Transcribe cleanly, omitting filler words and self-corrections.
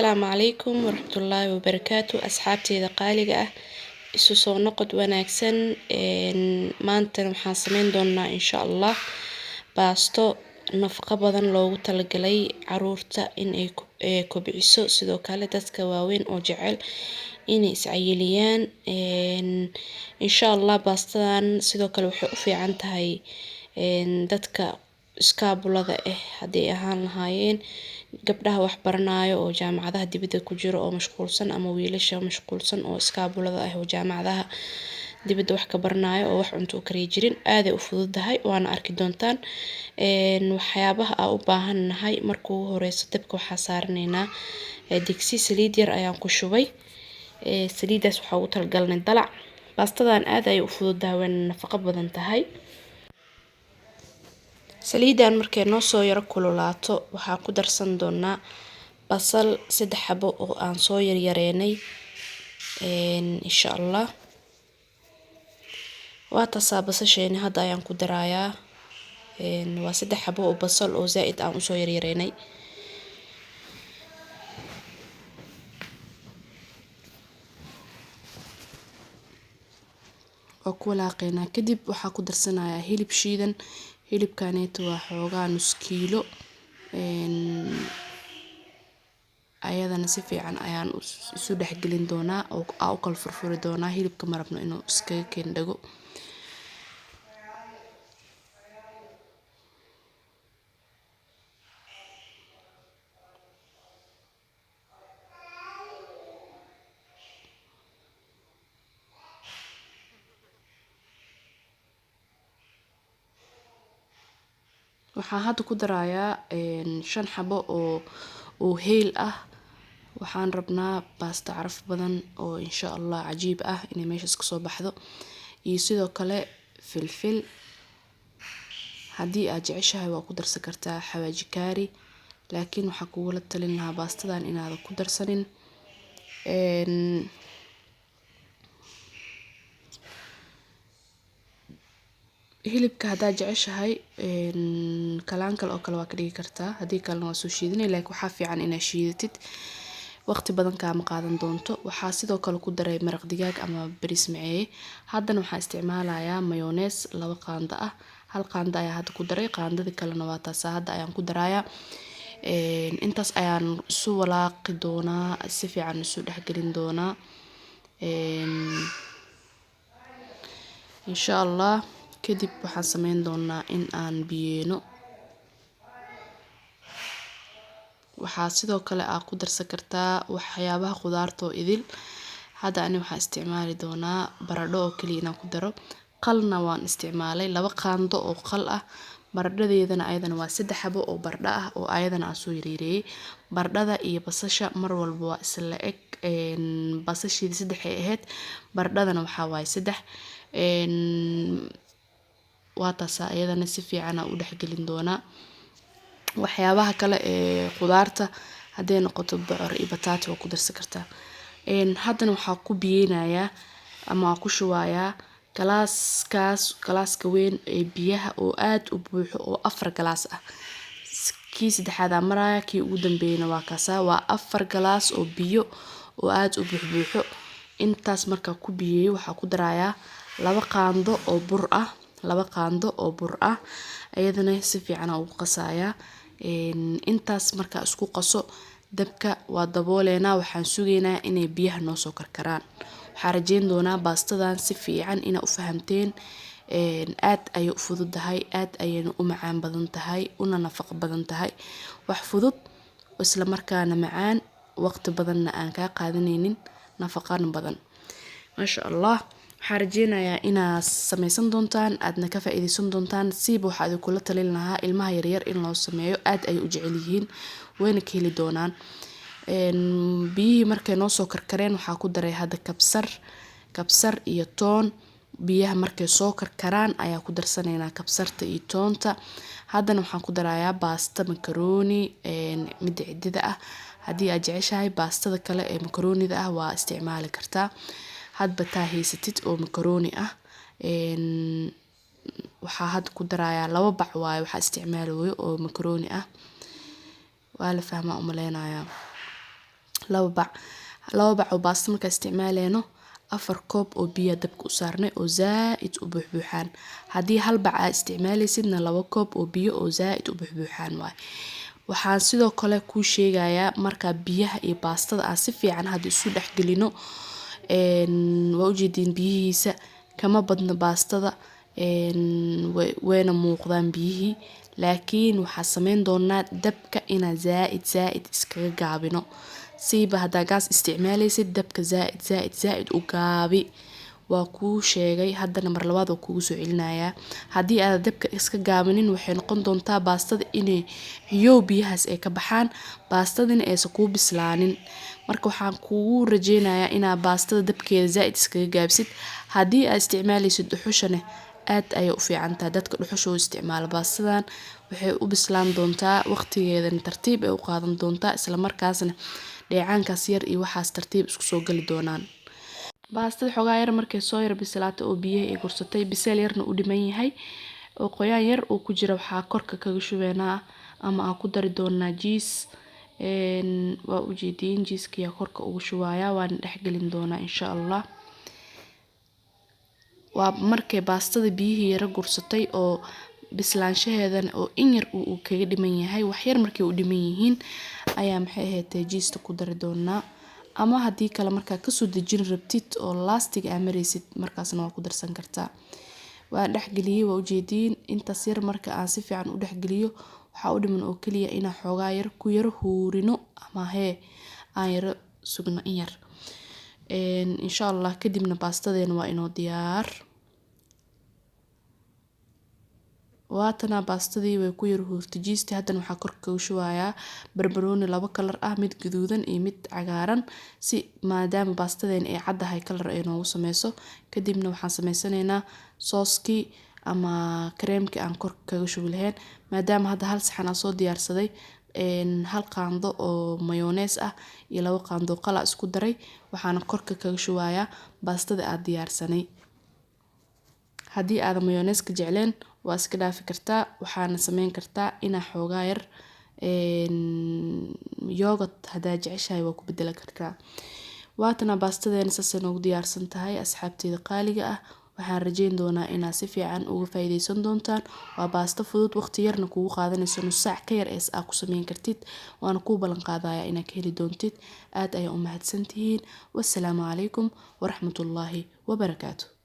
السلام عليكم ورحمة الله وبركاته أصحابتي قالقة isu soo noqod wanaagsan maanta waxaan sameyn doonaa insha Allah baasto nafaqo badan loogu talagalay caruurta in ay kobciso sidoo kale dadka waaweyn oo jecel inay iscayiliyaan insha Allah baastadan sidoo kale waxay u fiican tahay dadka iskaabulada hadii ahaan lahaayeen gabdhaha wax baranayo oo jaamacadaha dibadda ku jiro oo mashquulsan ama wiilasha mashquulsan oo iskaabulada oo jaamacadaha dibadda wax ka baranayo oo wax cunto u kariye jirin aad ay u fududahay waana arki doontaan waxyaabaha aan u baahanahay markuu ugu horeyso dabka waxaa saaranaynaa digsi saliid yar ayaan ku shubay saliidaas waxa ugu talagalnay dalac baastadan aad ay u fududahay waana nafaqo badan tahay saliidan markay noo soo yaro kululaato waxaa ku darsan doonaa basal 3 xabo oo aan soo yaryareynay insha Allah waa tasaa basasheena hadda ayaan ku darayaa waa 3 xabo oo basal oo zaid aan u soo yaryareynay oo ku walaaqeena kadib waxaa ku darsanayaa hilib shiidan hilibkaneeto waa xoogaa nus kiilo ayadana si fiican ayaan isu dhexgelin doonaa oo aan u kala furfuri doonaa hilibka marabno inuu iskaga keen dhago waxaan hadda ku darayaa 5 xabo oo heel ah waxaan rabnaa baasta caraf badan oo insha Allah cajiib ah inay meeshaas ka soo baxdo iyo sidoo kale filfil hadii aad jeceshahay waa ku darsan kartaa xawaaji kaari laakiin waxa kugu la talin lahaa baastadan inaad ku darsanin hilibka hadaa jeceshahay kalaankal oo kale waa ka dhigi kartaa hadii kalena waa soo shiidinay laakiin waxa fiican inaad shiidatid waqti badan kaama qaadan doonto waxaa sidoo kale ku daray maraq digaag ama bariis maceeye haddana waxaan isticmaalayaa mayonees 2 qaando ah 1 qaando ayaa hadda ku daray qaandada kalena waa taas hadda ayaan ku darayaa intaas ayaan isu walaaqi doonaa si fiican isu dhexgelin doonaa insha Allah kadib waxaan sameyn doonaa in aan biyeeno waxaa sidoo kale aad ku darsan kartaa waxyaabaha khudaarta oo idil hadda ani waxaan isticmaali doonaa baradho oo kaliya inaan ku daro qalna waan isticmaalay 2 qaando oo qal ah baradhadeedana ayadana waa 3 xabo oo baradho ah oo ayadana aan soo yareeyay baradhada iyo basasha mar walba waa isla eg basashii 3 ay ahayd baradhadana waxa waay 3 waa taas ayadana si fiican u dhexgelin doonaa waxyaabaha kale ee khudaarta hadee noqoto bocor iyo bataati waa ku darsan kartaa haddana waxaa ku biyeenayaa ama ku shubayaa galaaska weyn ee biyaha oo aad u buuxo oo 4 galaas ah kii saddexaad aan maraya kii ugu dambeeyna waa kaasa waa 4 galaas oo biyo oo aad u buuxo intaas marka ku biyeeyo waxaa ku darayaa 2 qaando oo bur ah 2 qaando oo bur ah ayadana si fiican ugu qasayaa intaas marka isku qaso dabka waa dabooleena waxaan sugeynaa inay biyaha noo soo karkaraan waxaan rajeyn doonaa baastadan si fiican ina u fahamteen aad ay u fududahay aad ayayna u macaan badan tahay una nafaqo badan tahay wax fudud isla markaana macaan waqti badanna aan ka qaadaneynin nafaqo badan masha Allah waxaan rajeynayaa inaad sameysan doontaan aadna ka faa'iideysan doontaan siiba waxaad kula talin lahaa ilmaha yaryar in loo sameeyo aad ay u jecel yihiin wayna ka heli doonaan biyihii markay noo soo karkareen waxaa ku daray hadda kabsar iyo toon biyaha markay soo karkaraan ayaa ku darsanaynaa kabsarta iyo toonta haddana waxaan ku darayaa baasta macaroni mid cidida ah hadii aad jeceshahay baastada kale ee macaronida ah waa isticmaali kartaa hadba taa haysatid oo macaroni ah waxaa hadda ku darayaa 2 bac waaye waxaa isticmaalayo oo macaroni ah waa la fahmaa u maleynayaa laba bac oo baasto marka isticmaaleyno 4 koob oo biyo dabka u saarnay oo zaaid u buuxbuuxaan. Haddii hal bac aad isticmaaleysidna 2 koob oo biyo oo zaaid u buuxbuuxaan waay. Waxaan sidoo kale kuu sheegayaa marka biyaha iyo baastada aan si fiican hadda isu dhex gelino waa ujeedin biyihiisa kama badna baastada wayna muuqdaan biyihii, laakiin waxaa sameyn doonaa dabka inaa zaaid iskaga gaabino. Siiba haddaa gaas isticmaaleysid dabka zaaid u gaabi. Waa kuu sheegay haddana mar labaad oo kugu soo celinayaa. Haddii aad dabka iska gaabinin waxay noqon doontaa baastada inay ciyow biyahaas ay ka baxaan, baastadina aysan kuu bislaanin. Marka waxaan kugu rajeynayaa inaa baastada dabkeeda zaaid iskaga gaabsid. Haddii aad isticmaaleysid dhuxushane aad ayay u fiicantahay. Dadka dhuxusha u isticmaala baastadan waxay u bislaan doontaa waqtigeedana tartiib ay u qaadan doontaa, isla markaasna dheecaankaas yar iyo waxaas tartiib isku soo gali doonaan. Baastada xogaa yar markay soo yar bislaato oo biyaha ay gursatay, biseel yarna u dhiman yahay oo qoyaan yar uu ku jira, waxaa korka kaga shubeynaa ama aan ku dari doonaa jiis. Waa ujeedin jiiskiya korka ugu shubaaya, waan dhex gelin doonaa insha Allah. Waa markay baastada biyihii yara gursatay oo bislaanshaheedana oo in yar uu kaga dhiman yahay, wax yar markay u dhiman yihiin ayaa maxay ahayd jiista ku dari doonaa. Ama haddii kale markaa ka soo dejin rabtid oo laastiga aad maraysid markaasna waa ku darsan kartaa. Waan dhex geliyay waa ujeedin intaas yar marka aan si fiican u dhex geliyo waxaa u dhiman oo kaliya inaan xogaa yar ku yara huurino ama aan yara sugno in yar. Insha Allah kadibna baastadeena waa inoo diyaar. Waatana baastadii way ku yar huurtay jiistii, haddana waxaa korka kaga shubayaa barbarooni 2 kalar ah, mid gaduudan iyo mid cagaaran, si maadaama baastadeena ay caddahay kalar ay noogu sameyso. Kadibna waxaan sameysanaynaa sooskii ama kareemkii aan korka kaga shubi lahayn. Maadaama hadda hal saxan aan soo diyaarsaday, hal qaando oo mayonnaise ah iyo 2 qaando qala isku daray, waxaana korka kaga shubayaa baastada aad diyaarsanay. Haddii aad mayonnaise ka jecleen waa iska dhaafi kartaa, waxaana sameyn kartaa inaa xogaa yar yogurt haddaa jeceshahay waa ku bedelan kartaa. Waatana baastadeena saasay noogu diyaarsan tahay asxaabteeda qaaliga ah. Waxaan rajeyn doonaa inaa si fiican uga faa'iideysan doontaan. Waa baasto fudud, waqti yarna kugu qaadanayso, nus saac ka yar aad ku sameyn kartid. Waana kuu ballan qaadayaa inaad ka heli doontid. Aad ayay u mahadsantihiin. Wassalaamu calaykum waraxmatullaahi wabarakaatuh.